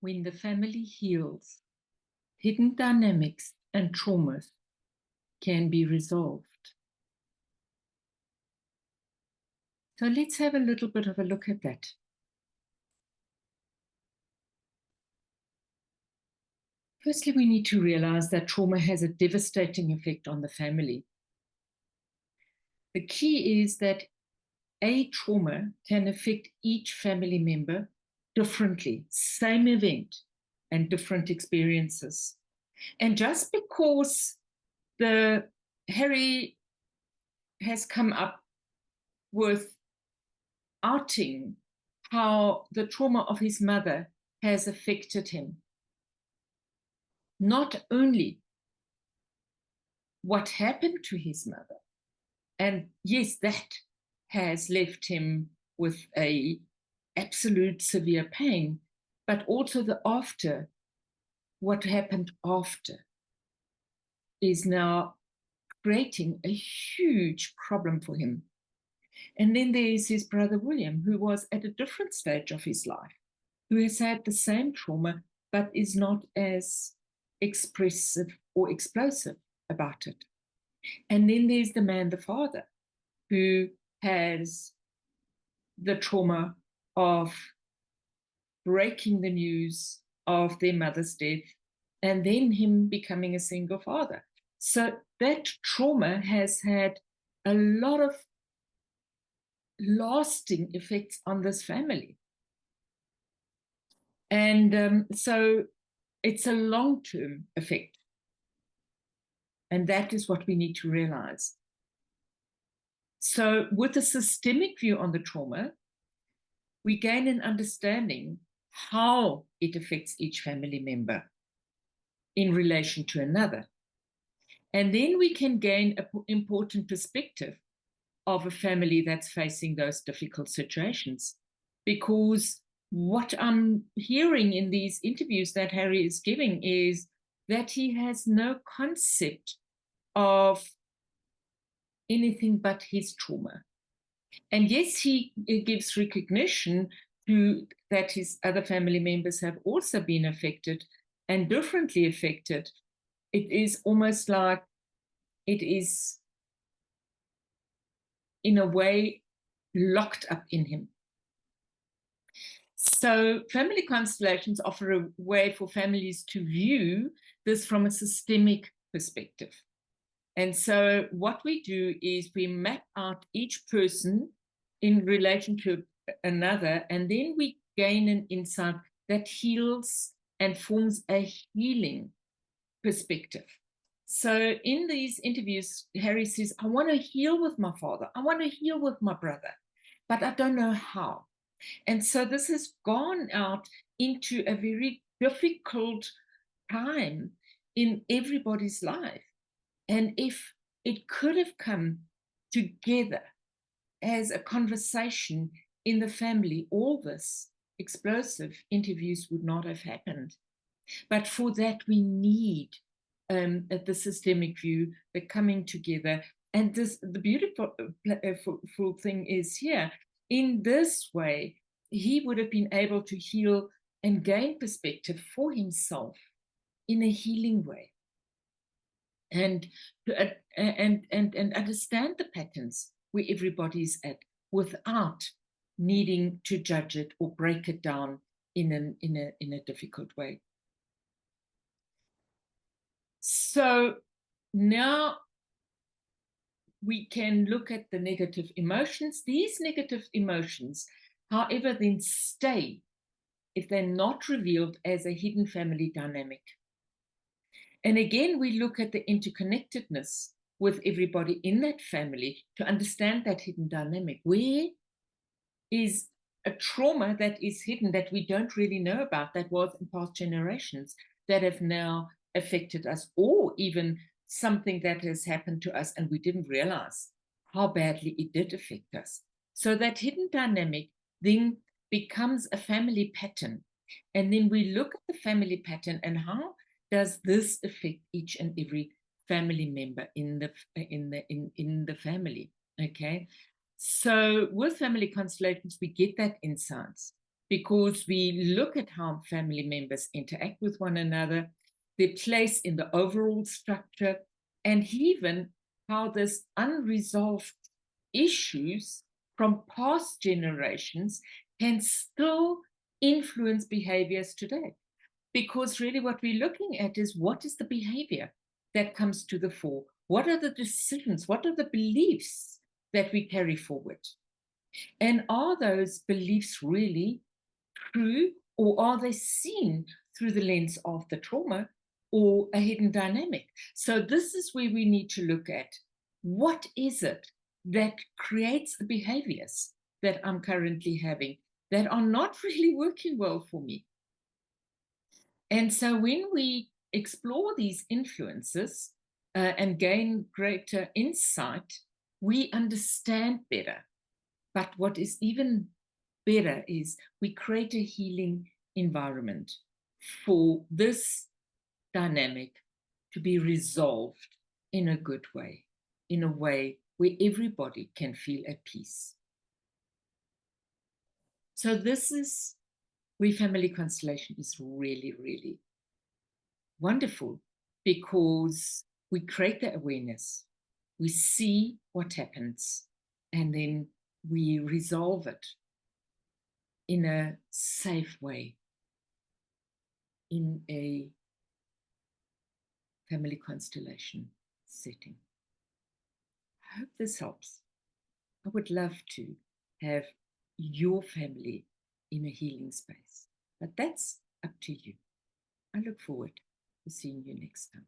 when the family heals, hidden dynamics and traumas can be resolved. So let's have a little bit of a look at that. Firstly, we need to realize that trauma has a devastating effect on the family. The key is that a trauma can affect each family member differently, same event and different experiences. And just because Harry has come up with outing how the trauma of his mother has affected him, not only what happened to his mother, and yes, that has left him with a absolute severe pain, but also the after, what happened after, is now creating a huge problem for him. And then there is his brother William, who was at a different stage of his life, who has had the same trauma, but is not as expressive or explosive about it. And then there's the man, the father, who has the trauma of breaking the news of their mother's death and then him becoming a single father. So that trauma has had a lot of lasting effects on this family. And so it's a long-term effect. And that is what we need to realize. So with a systemic view on the trauma, we gain an understanding how it affects each family member in relation to another. And then we can gain an important perspective of a family that's facing those difficult situations. Because what I'm hearing in these interviews that Harry is giving is that he has no concept of anything but his trauma. And yes, he gives recognition to that his other family members have also been affected and differently affected. It is almost like it is, in a way, locked up in him. So family constellations offer a way for families to view this from a systemic perspective. And so what we do is we map out each person in relation to another, and then we gain an insight that heals and forms a healing perspective. So in these interviews, Harry says, I want to heal with my father. I want to heal with my brother, but I don't know how. And so this has gone out into a very difficult time in everybody's life. And if it could have come together as a conversation in the family, all this explosive interviews would not have happened. But for that, we need the systemic view, the coming together. And this, the beautiful thing is here, in this way, he would have been able to heal and gain perspective for himself in a healing way. And understand the patterns where everybody's at without needing to judge it or break it down in a difficult way. So now we can look at the negative emotions. These negative emotions, however, then stay if they're not revealed as a hidden family dynamic. And again, we look at the interconnectedness with everybody in that family to understand that hidden dynamic. Where is a trauma that is hidden that we don't really know about, that was in past generations, that have now affected us, or even something that has happened to us and we didn't realize how badly it did affect us. So that hidden dynamic then becomes a family pattern. And then we look at the family pattern and how does this affect each and every family member in the family. Okay, so with family constellations we get that insights, because we look at how family members interact with one another, their place in the overall structure, and even how this unresolved issues from past generations can still influence behaviors today. Because really what we're looking at is, what is the behavior that comes to the fore? What are the decisions? What are the beliefs that we carry forward? And are those beliefs really true, or are they seen through the lens of the trauma or a hidden dynamic? So this is where we need to look at, what is it that creates the behaviors that I'm currently having that are not really working well for me? And so when we explore these influences and gain greater insight, we understand better. But what is even better is we create a healing environment for this dynamic to be resolved in a good way, in a way where everybody can feel at peace. So this is where family constellation is really, really wonderful, because we create the awareness, we see what happens, and then we resolve it in a safe way, in a family constellation setting. I hope this helps. I would love to have your family in a healing space, but that's up to you. I look forward to seeing you next time.